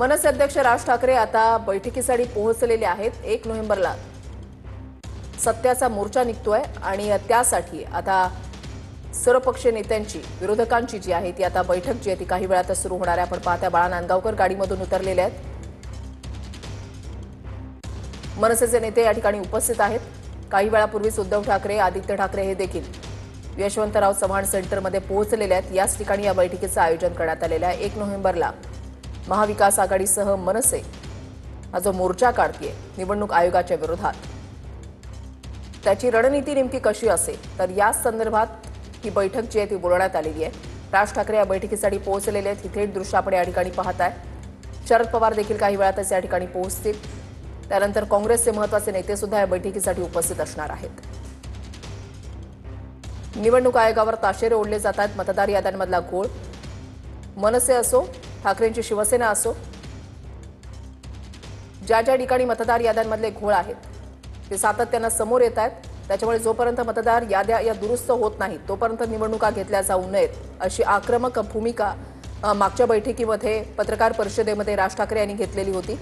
मनसे अध्यक्ष राज ठाकरे आता बैठकीसाठी पोहोचलेले आहेत। 1 नोव्हेंबरला सत्याचा मोर्चा निघतोय आणि त्यासाठी आता सर्वपक्षीय नेत्यांची विरोधकांची जी आहे ती आता बैठक जी आहे ती काही वेळातच सुरू होणार आहे। आपण पाहता बाळा नांदगावकर गाडीमधून उतरलेले आहेत। मनसेचे नेते या ठिकाणी उपस्थित आहेत। काही वेळापूर्वीच उद्धव ठाकरे, आदित्य ठाकरे हे देखील यशवंतराव चव्हाण सेंटरमध्ये पोहोचलेले आहेत। याच ठिकाणी या बैठकीचं आयोजन करण्यात आलेलं आहे। 1 नोव्हेंबरला महाविकास आघाडीसह मनसे हा जो मोर्चा काढतेय निवडणूक आयोगाच्या विरोधात, त्याची रणनीती नेमकी कशी असेल तर या संदर्भात ही बैठक जी आहे ती बोलवण्यात आलेली आहे। राज ठाकरे या बैठकीसाठी पोहोचलेले आहेत। ही थेट दृश्य आपण या ठिकाणी पाहताय। शरद पवार देखील काही वेळातच या ठिकाणी पोहोचतील। त्यानंतर काँग्रेसचे महत्त्वाचे नेते सुद्धा या बैठकीसाठी उपस्थित असणार आहेत। निवडणूक आयोगावर ताशेरे ओढले जातात। मतदार याद्यांमधला घोळ, मनसे असो, ठाकरेंची शिवसेना असो, ज्या ज्या ठिकाणी मतदार याद्यांमधले घोळ आहेत ते सातत्यानं समोर येत आहेत। त्याच्यामुळे जोपर्यंत मतदार याद्या या दुरुस्त होत नाहीत तोपर्यंत निवडणुका घेतल्या जाऊ नयेत अशी आक्रमक भूमिका मागच्या बैठकीमध्ये पत्रकार परिषदेमध्ये राज ठाकरे यांनी घेतलेली होती।